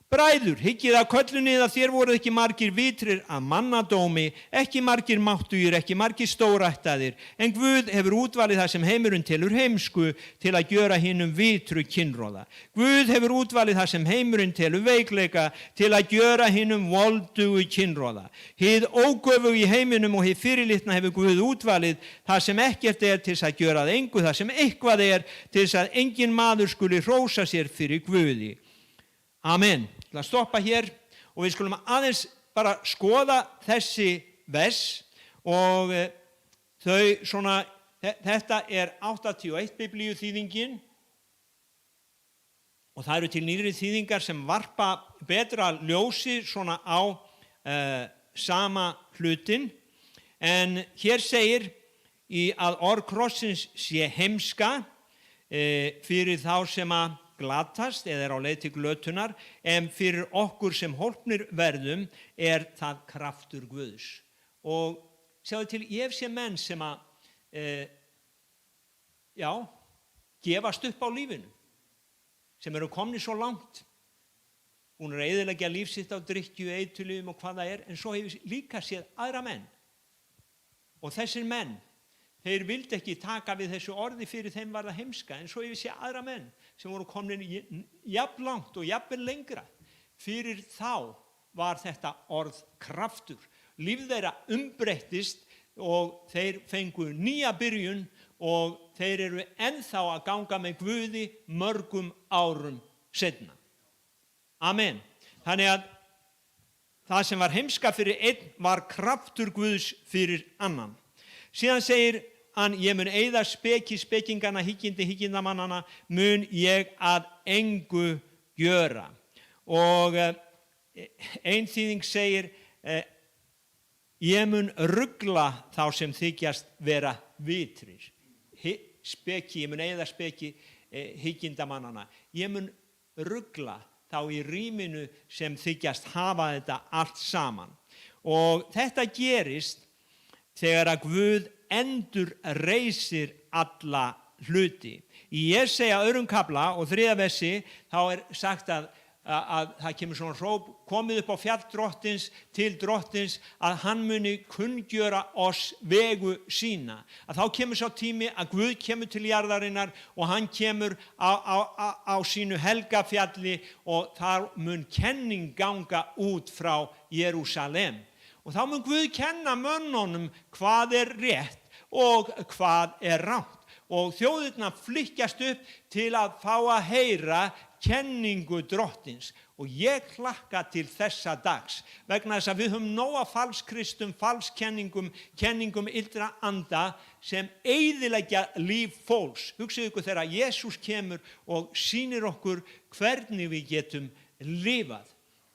Speaker 3: Bræður, hyggið að köllunni að þér voruð ekki margir vitrir að mannadómi, ekki margir máttugir, ekki margir stórættaðir, en Guð hefur útvalið það sem heimurinn telur heimsku til að gjöra hinum vitru kynróða. Guð hefur útvalið það sem heimurinn telur veikleika til að gjöra hinum voldugu kynróða. Hið ógöfu í heiminum og hið fyrirlitna hefur Guð útvalið það sem ekkert til þess að gjöra að engu, það sem eitthvað til þess að engin maður skuli hrósa sér fyrir Guði. Amen. Það stoppa hér og við skulum aðeins bara skoða þessi vers og þetta 81 biblíuþýðingin og það eru til nýrri þýðingar sem varpa betra ljósi svona á sama hlutin, en hér segir að orð krossins sé heimska fyrir þá sem að glatast eða á leið til glötunar, en fyrir okkur sem hólpnir verðum það kraftur Guðs. Og sjáðu til, ég sé menn sem að gefast upp á lífinu, sem eru komnir svo langt, búin að eyðileggja líf sitt á drykkju, eiturlyfjum og hvað það en svo hefur líka séð aðra menn. Og þessir menn, þeir vildi ekki taka við þessu orði, fyrir þeim var það heimska, en svo hefur séð aðra menn sem voru komin jafn langt og jafn lengra. Fyrir þá var þetta orð kraftur. Líf þeirra umbreyttist og þeir fengu nýja byrjun og þeir eru ennþá að ganga með Guði mörgum árum seinna. Amen. Þannig að það sem var heimska fyrir einn var kraftur Guðs fyrir annan. Síðan segir hann, ég mun eyða speki, spekingana, hyggindamannana mun ég að engu gjöra. Og ein þýðing segir, ég mun rugla þá sem þykjast vera vitrir. Speki, ég mun eyða speki, hyggindamannana. Ég mun rugla þá í ríminu sem þykjast hafa þetta allt saman. Og þetta gerist þegar að Guð endur reisir alla hluti. Í Jesaja 2. kafla og 3. versi þá sagt að það kemur svona hróp, komið upp á fjall drottins til drottins að hann muni kunngjöra oss vegu sína. Að þá kemur sá tími að Guð kemur til jarðarinnar og hann kemur á sínu helgafjalli og þar mun kenning ganga út frá Jerúsalem. Og þá mun Guð kenna mönnunum hvað rétt og hvað rangt. Og þjóðirnar flykkjast upp til að fá að heyra kenningu drottins. Og ég hlakka til þessa dags vegna þess að við höfum nóg af falskristum, falskenningum, kenningum illra anda sem eyðileggja líf fólks. Hugsið ykkur þegar Jesús kemur og sýnir okkur hvernig við getum lifað.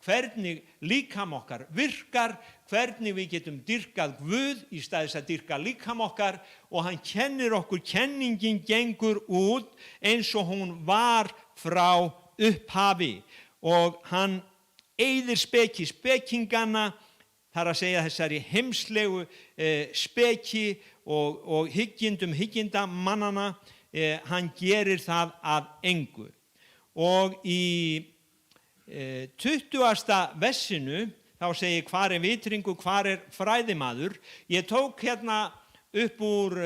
Speaker 3: Hvernig líkam okkar virkar, hvernig við getum dyrkað Guð í staðis að dyrka líkam okkar og hann kennir okkur, kenningin gengur út eins og hún var frá upphafi og hann eyðir spekingana, þar að segja þessari heimslegu speki og hyggindamannana hann gerir það að engu. Og í 20. versinu þá segir hvar vitringur, hvar fræðimaður. Ég tók hérna upp úr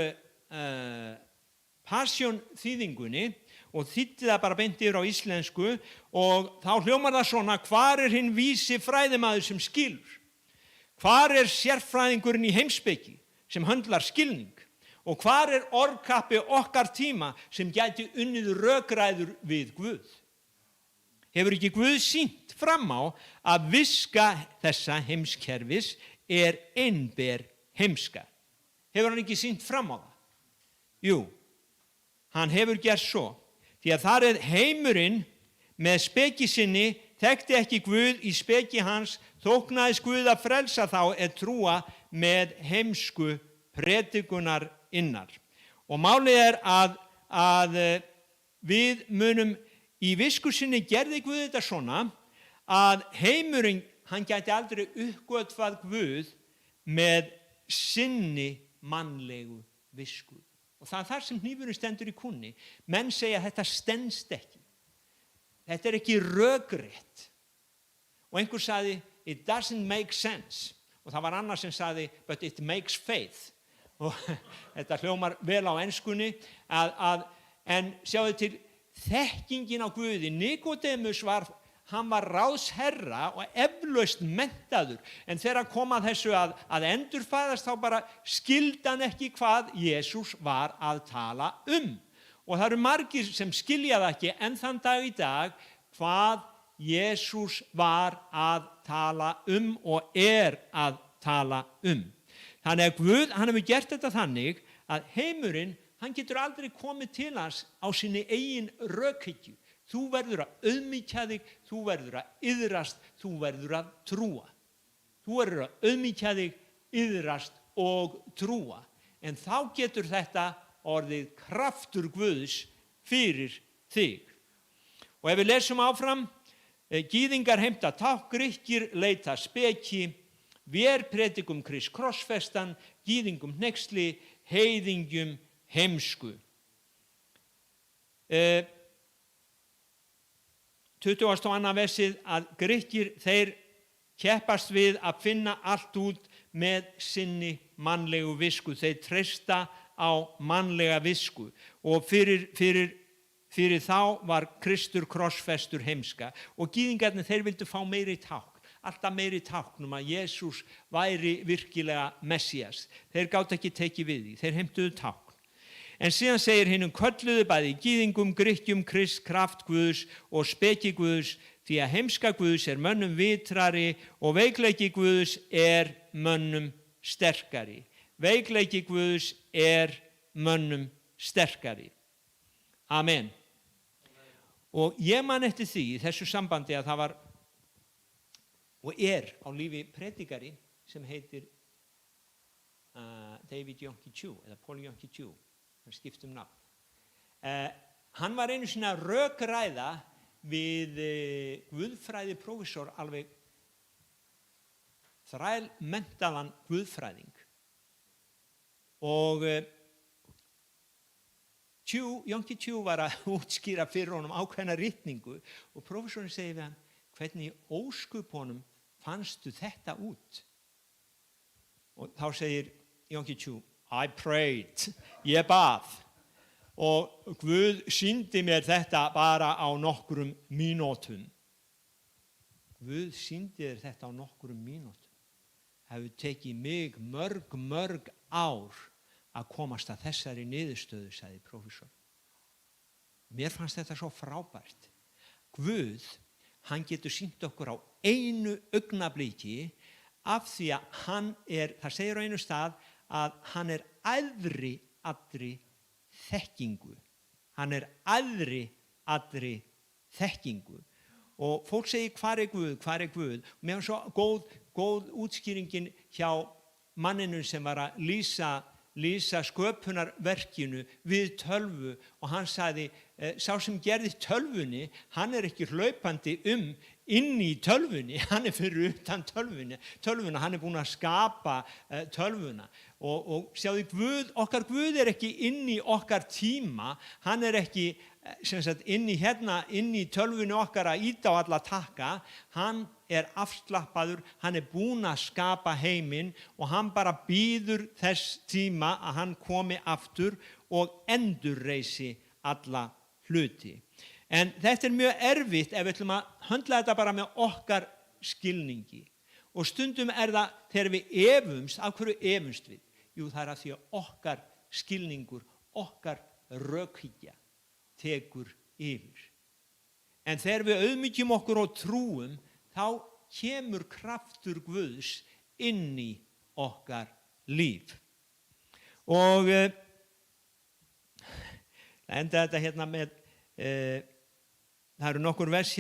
Speaker 3: Passion þýðingunni og þýddi það bara beint yfir á íslensku og þá hljómar það svona: hvar hinn vísi fræðimaður sem skilur? Hvar sérfræðingurinn í heimspeki sem höndlar skilning? Og hvar orðkappi okkar tíma sem gæti unnið rökræður við Guð? Hefur ekki Guð sýnt fram á að viska þessa heimskerfis einber heimska? Hefur hann ekki sýnt fram á það? Jú, hann hefur gert svo. Því að þar heimurinn með speki sinni þekkti ekki Guð í speki hans, þóknaðist Guð að frelsa þá trúa með heimsku predikunar innar. Og málið að við munum í visku sinni gerði Guð þetta svona að heimurinn, hann gæti aldrei uppgötvað Guð með sinni mannlegu visku. Og það þar sem hnífurinn stendur í kúnni. Menn segja að þetta stenst ekki. Þetta ekki rökrétt. Og einhver sagði, it doesn't make sense. Og það var annar sem sagði, but it makes faith. Og þetta hljómar vel á enskunni. En sjáðu til, þekkingin á Guði. Nikodémus hann var ráðsherra og eflaust menntaður, en þegar kom að þessu að endurfæðast þá bara skildi hann ekki hvað Jesús var að tala og það eru margir sem skilja það ekki enn þann dag í dag hvað Jesús var að tala og að tala Þannig að Guð, hann hefur gert þetta þannig að heimurinn, hann getur aldrei komið til hans á sinni eigin rökhyggju. Þú verður að auðmýkja þig, þú verður að iðrast, þú verður að trúa. Þú verður að auðmýkja þig, iðrast og trúa. En þá getur þetta orðið kraftur Guðs fyrir þig. Og ef við lesum áfram, gyðingar heimta tákn, Grikkir leita speki, vér predikum Krist krossfestan, gyðingum hneyksli, heiðingjum heimsku. 22. versið að Grikkir þeir keppast við að finna allt út með sinni mannlegu visku. Þeir treysta á mannlega visku og fyrir þá var Kristur krossfestur heimska og gyðingarnir þeir vildu fá meiri tákn, alltaf meiri tákn að Jesús væri virkilega Messías. Þeir gátu ekki tekið við því, þeir heimtuðu tákn. En síðan segir hinum kölluðu bæði gyðingum, Grikkjum, Krist, kraft Guðs og speki Guðs, því að heimska Guðs mönnum vitrari og veikleiki Guðs mönnum sterkari. Veikleiki Guðs mönnum sterkari. Amen. Og ég man eftir því í þessu sambandi að það var og á lífi predikari sem heitir David Yonggi Cho eða Paul Yonggi Cho. Hann skipti nafn. Hann var einu sinni að rökræða við guðfræði prófessor, alveg þrælmenntaðan guðfræðing. Og Yonggi Cho var að útskýra fyrir honum ákveðna ritningu og prófessorinn segir við hann, hvernig í ósköpunum fannstu þetta út? Og þá segir Yonggi Cho, I prayed, ég bað og Guð sýndi mér þetta bara á nokkrum mínútum. Guð sýndi þér þetta á nokkrum mínútum. Það hefur tekið mig mörg ár að komast að þessari niðurstöðu, sagði prófessor. Mér fannst þetta svo frábært. Guð, hann getur sýnt okkur á einu augnabliki af því að hann það segir á einu stað, að hann æðri allri þekkingu. Hann æðri allri þekkingu. Og fólk segir, hvar Guð, hvar Guð? Og mér var svo góð útskýringin hjá manninu sem var að lýsa sköpunarverkinu við tölvu og hann sagði, sá sem gerði tölvunni, hann ekki hlaupandi inn í tölvunni, hann fyrir utan tölvuna, hann búinn að skapa tölvuna og sjáðu okkar Guð ekki inn í okkar tíma, hann ekki inn í tölvunni okkar að íta á alla takka, hann afslappaður, hann búinn að skapa heiminn og hann bara bíður þess tíma að hann komi aftur og endurreisi alla hluti. En þetta mjög erfitt ef við ætlum að höndla þetta bara með okkar skilningi. Og stundum það þegar við efumst, af hverju efumst við? Jú, það af því að okkar skilningur, okkar rökhyggja tekur yfir. En þegar við auðmýkjum okkur og trúum, þá kemur kraftur Guðs inn í okkar líf. Og enda þetta með það eru nokkur vers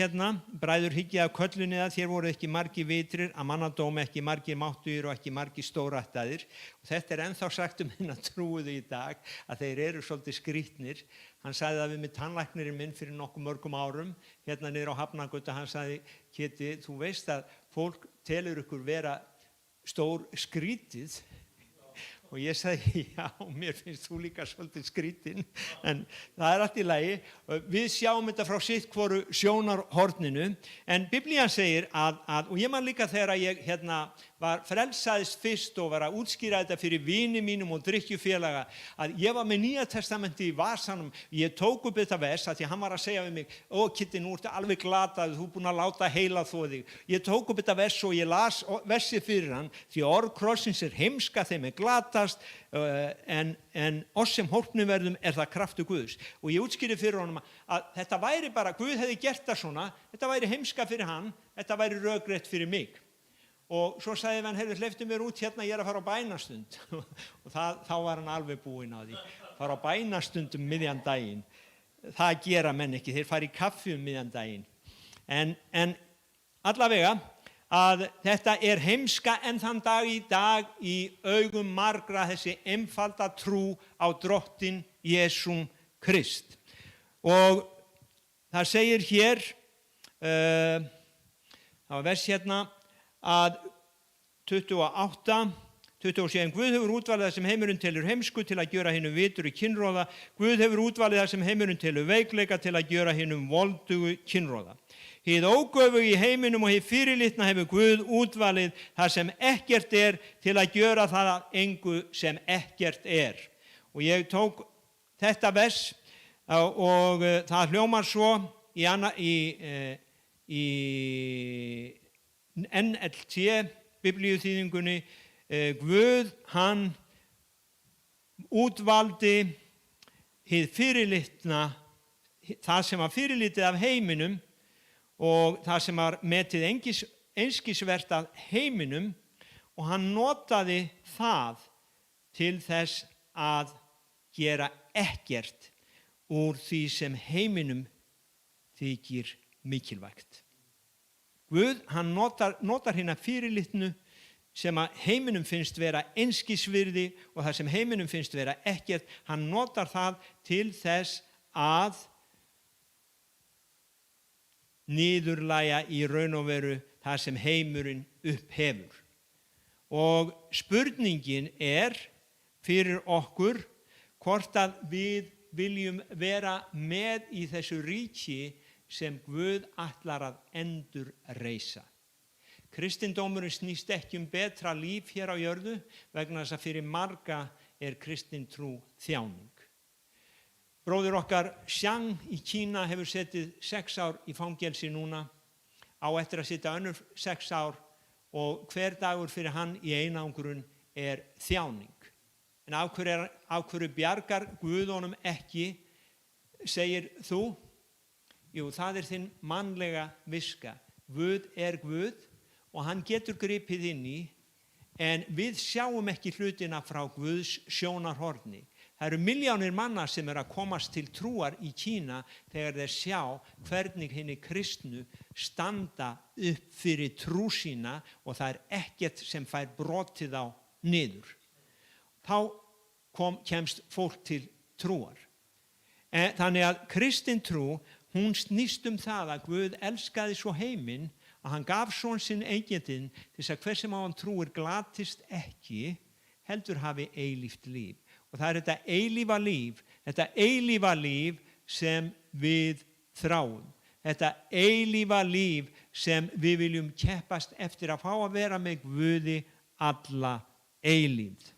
Speaker 3: bræður hyggja af köllunni að þér voru ekki margir vitrir, að mannadómi ekki margir máttugir og ekki margir stórættaðir. Og þetta ennþá sagt minna trúuðu í dag að þeir eru svolítið skrýtnir. Hann sagði það við mig tannlæknirinn minn fyrir nokkuð mörgum árum, niður á Hafnargötu, hann sagði, Keti, þú veist að fólk telur ykkur vera stór skrýtið. Og ég sagði, já, mér finnst þú líka svolítið skrýtin, en það allt í lagi. Við sjáum þetta frá sitt hvoru sjónarhorninu, en Biblían segir og ég man líka þegar ég var frelsaðist fyrst og var að útskýra þetta fyrir vini mínum og drykkjufélaga, að ég var með Nýja testamenti í vasanum, ég tók upp þetta vers, að því hann var að segja við mig, Kitti, nú ertu alveg glataður, þú búin að láta heila þó þig. Ég tók upp þetta vers og ég las versið fyrir hann, því orð krossins heimska, þeim glatast, en oss sem hólpnum verðum það kraftur Guðs. Og ég útskýrði fyrir honum að þetta væri bara, Guð hefði gert það svona, þetta væri heimska fyrir hann, þetta væri rökrétt fyrir mig. Og svo sagði hann, hleyptu mér út ég að fara á bænastund. Og þá var hann alveg búinn á því. Fara á bænastund miðjan daginn. Það gera menn ekki, þeir fara í kaffi miðjan daginn. En allavega, að þetta heimska en þann dag í augum margra þessi einfalda trú á Drottin Jesúm Krist. Og það segir hér, það var vers að 27, Guð hefur útvalið það sem heimurinn telur heimsku til að gjöra hinum vitur í kynróða. Guð hefur útvalið það sem heimurinn telur veikleika til að gjöra hinum voldugu kynróða. Hið ógöfuga í heiminum og hið fyrirlitna hefur Guð útvalið það sem ekkert til að gjöra það að engu sem ekkert Og ég tók þetta vers og það hljómar svo í NLT biblíuþýðingunni, Guð hann útvaldi hið fyrirlitna, það sem var fyrirlitið af heiminum og það sem var metið einskisvert af heiminum, og hann notaði það til þess að gera ekkert úr því sem heiminum þykir mikilvægt. Guð, hann notar hérna fyrirlitnu sem að heiminum finnst vera einskisvirði og það sem heiminum finnst vera ekkert, hann notar það til þess að niðurlægja í raun og veru það sem heimurinn upphefur. Og spurningin fyrir okkur hvort að við viljum vera með í þessu ríki sem Guð ætlar að endurreisa. Kristindómurinn snýst ekki betra líf hér á jörðu vegna þess að fyrir marga kristintrú þjáning. Bróðir okkar Xiang í Kína hefur setið 6 ár í fangelsi núna, á eftir að sitja önnur 6 ár og hver dagur fyrir hann í einangrun þjáning. En af hverju bjargar Guð honum ekki, segir þú? Jú, það þinn mannlega viska. Guð Guð og hann getur gripið inn í, en við sjáum ekki hlutina frá Guðs sjónarhorni. Það eru milljónir manna sem að komast til trúar í Kína þegar þeir sjá hvernig hinni kristnu standa upp fyrir trú sína og það ekkert sem fær brotið á niður. Þá kemst fólk til trúar. Þannig að kristin trú, hún snýst það að Guð elskaði svo heiminn að hann gaf son sinn eingetinn til þess að hver sem á hann trúir glatist ekki, heldur hafi eilíft líf. Og það þetta eilífa líf sem við þráum. Þetta eilífa líf sem við viljum keppast eftir að fá að vera með Guði alla eilífð.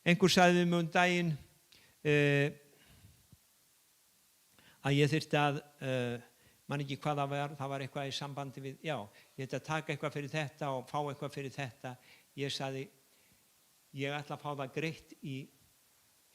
Speaker 3: Einhver sagði mig daginn að ég þyrfti að, man ekki hvað það var eitthvað í sambandi við, ég þyrfti að taka eitthvað fyrir þetta og fá eitthvað fyrir þetta. Ég sagði, ég ætla að fá það greitt í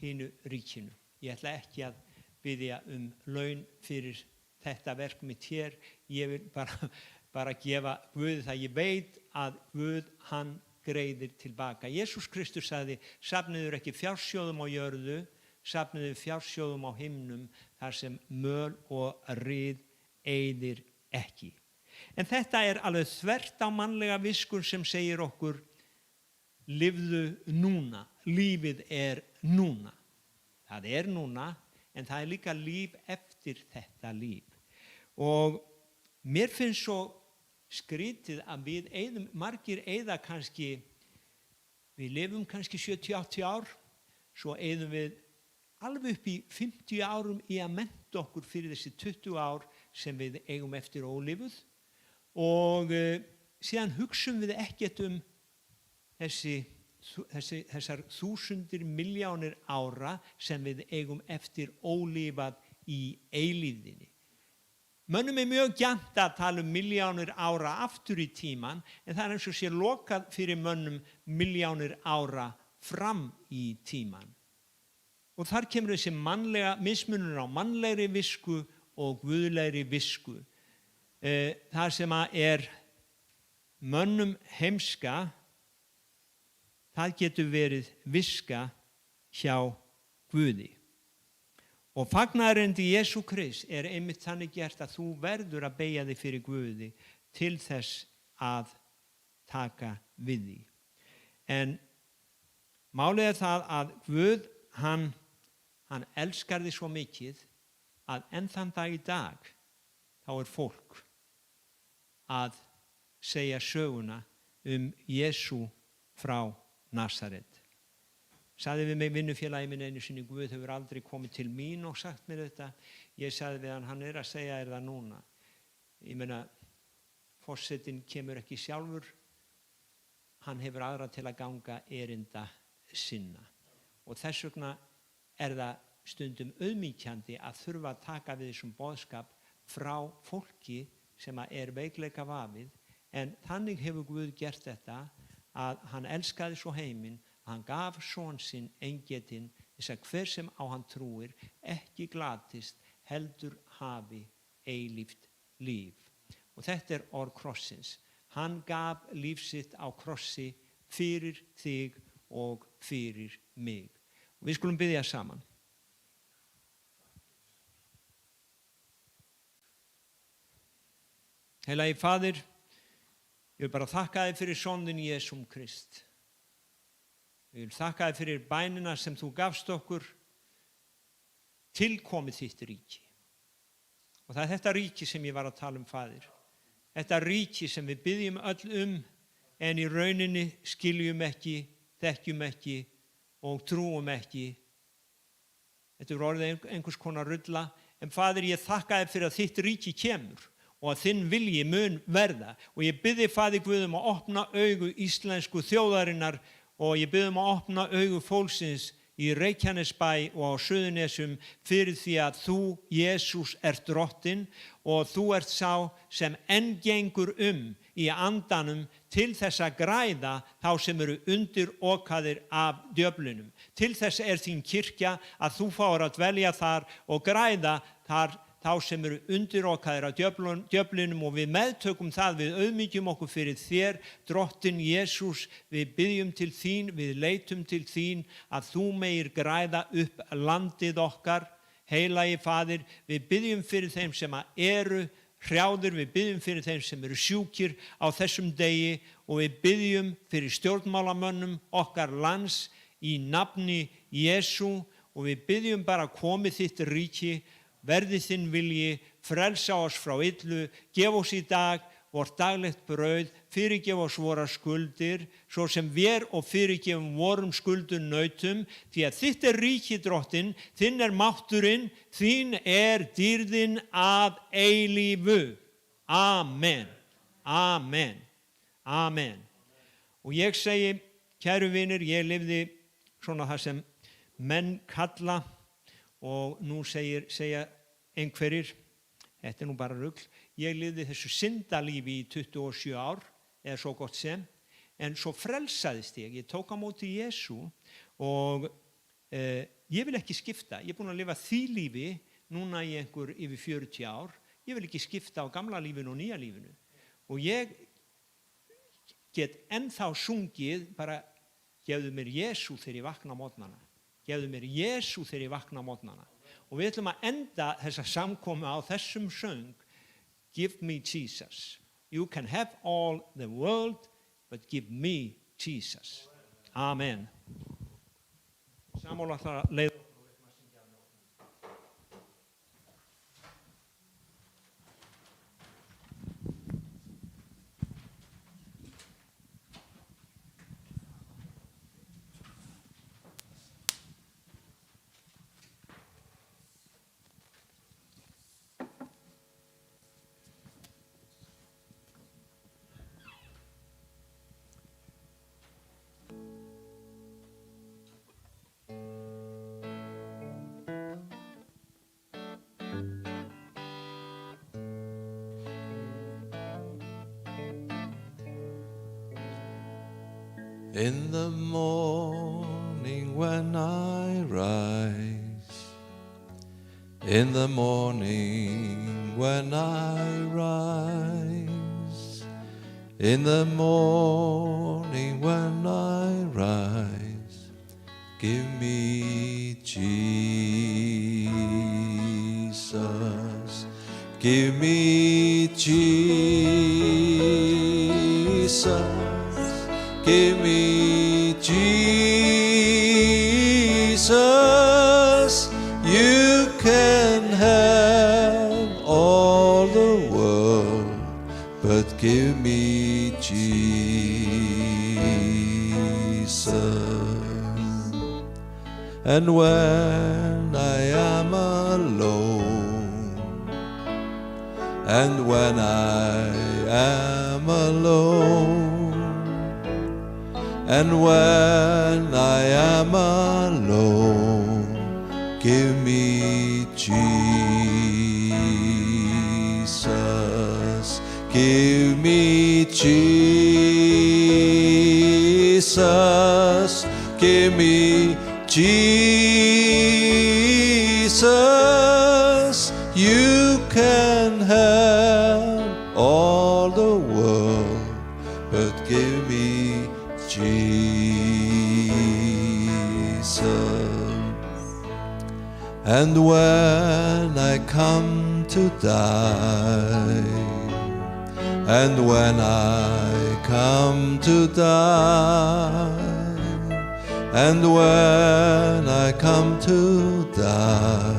Speaker 3: hinu ríkinu. Ég ætla ekki að biðja laun fyrir þetta verk mitt hér. Ég vil bara gefa Guði það. Ég veit að Guð, hann greiðir tilbaka. Jesús Kristus sagði, safniður ekki fjársjóðum á jörðu, safniður fjársjóðum á himnum, þar sem möl og ryð eyðir ekki. En þetta alveg þvert á mannlega viskun sem segir okkur, lifðu núna, lífið núna. Það núna, en það líka líf eftir þetta líf. Og mér finnst svo skrítið að við margir eyða kannski, við lifum kannski 70-80 ár, svo eyðum við alveg upp í 50 árum í að mennta okkur fyrir þessi 20 ár sem við eigum eftir ólifuð, og síðan hugsum við ekkert þessar þúsundir milljónir ára sem við eigum eftir ólifað í eilífðinni. Mönnum mjög gjarnt að tala milljónir ára aftur í tíman, en það eins og sé lokað fyrir mönnum milljónir ára fram í tíman. Og þar kemur þessi mismunur á mannlegri visku og guðlegri visku. Það sem mönnum heimska, það getur verið viska hjá Guði. Og fagnaðarerindi Jesú Krist einmitt þannig gert að þú verður að beygja þig fyrir Guði til þess að taka við því. En málið það að Guð, hann elskar þig svo mikið að enn þann dag í dag þá fólk að segja söguna Jesú frá Nasaret. Sagði við mig vinnufélagi minn einu sinni, Guð hefur aldrei komið til mín og sagt mér þetta. Ég sagði við hann að segja það núna. Ég meina, forsetinn kemur ekki sjálfur, hann hefur aðra til að ganga erinda sinna. Og þess vegna það stundum auðmýkjandi að þurfa að taka við þessum boðskap frá fólki sem veikleika vafið, en þannig hefur Guð gert þetta að hann elskaði svo heiminn, hann gaf son sinn eingetinn þess að hver sem á hann trúir ekki glatist, heldur hafi eilíft líf. Og þetta orð krossins. Hann gaf líf sitt á krossi fyrir þig og fyrir mig. Og við skulum biðja saman. Heilagi Faðir, ég vil bara þakka þér fyrir soninn Jesúm Krist. Ég vil þakka þér fyrir bænina sem þú gafst okkur, tilkomið þitt ríki. Og það þetta ríki sem ég var að tala Faðir. Þetta ríki sem við biðjum öll en í rauninni skiljum ekki, þekkjum ekki og trúum ekki. Þetta orðið einhvers konar rulla, en Faðir, ég þakka þér fyrir að þitt ríki kemur og að þinn vilji mun verða. Og ég biðji Faðir Guð að opna augu íslensku þjóðarinnar, og ég biðji að opna augu fólksins í Reykjanesbæ og á Suðurnesjum fyrir því að þú, Jesús, ert drottinn og þú ert sá sem enn gengur í andanum til þess að græða þá sem eru undirokaðir af djöflinum. Til þess þín kirkja að þú fáir að dvelja þar og græða þar þá sem eru undirokaðir af djöflinum, og við meðtökum það, við auðmýkjum okkur fyrir þér, drottinn Jesús, við biðjum til þín, við leitum til þín að þú megir græða upp landið okkar. Heilagi Faðir, við biðjum fyrir þeim sem eru hrjáðir, við biðjum fyrir þeim sem eru sjúkir á þessum degi, og við biðjum fyrir stjórnmálamönnum okkar lands í nafni Jesú, og við biðjum bara komið þitt ríki verði þinn vilji, frelsa oss frá illu, gef oss í dag vårt daglegt brauð, fyrirgef oss våra skuldir, svo sem við og fyrirgefum vorum skuldunautum, því að þitt ríki, Drottinn, þinn mátturinn, þín dýrðin að eilífu. Amen. Amen. Amen. Og ég segi, kæru vinir, ég lifði svona það sem menn kalla, og nú segja einhverjir, þetta nú bara rugl, ég lifði þessu syndalífi í 27 ár, eða svo gott sem, en svo frelsaðist ég tók á móti Jesú og ég vil ekki skipta, ég búin að lifa því lífi núna í einhver yfir 40 ár, ég vil ekki skipta á gamla lífinu og nýja lífinu og ég get ennþá sungið bara gefðu mér Jesú þegar ég vakna á morgnana, gefðu mér Jesú þegar ég vakna á morgnana og við ætlum að enda þessa samkomu á þessum söng Give me Jesus. You can have all the world, but give me Jesus. Amen. Samúl ætlar að leiða.
Speaker 2: In the morning when I rise, in the morning when I rise, in the morning when I rise, give me Jesus, give me Jesus. Give me Jesus, you can have all the world, but give me Jesus. And when I am alone, and when I am alone, and when I am alone, give me Jesus, give me Jesus, give me Jesus, you can have all the world, but give me Jesus. And when I come to die, and when I come to die, and when I come to die,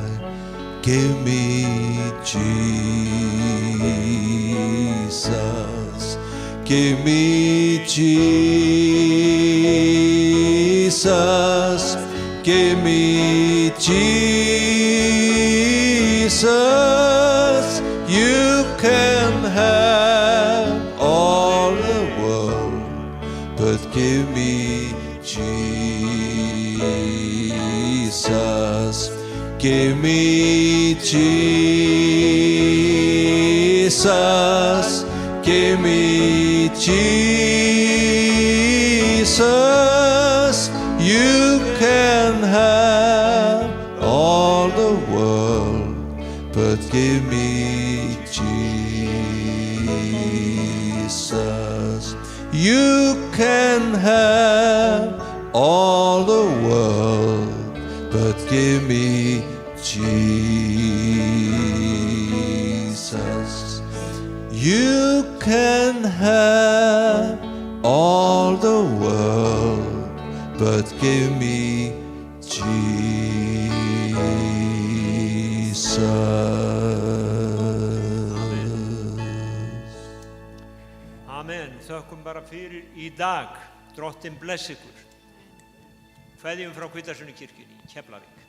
Speaker 2: give me Jesus, give me Jesus, give me Jesus, you can have all the world, but give me Jesus, give me Jesus, give me Jesus, you can have all the world, but give me Jesus. You can have all the world, but give me Jesus. You can have all the world, but give me Jesus.
Speaker 3: þökkum bara fyrir í dag. Drottinn bless ykkur. Kveðjum frá Hvítasunnu kirkjunni í Keflavík.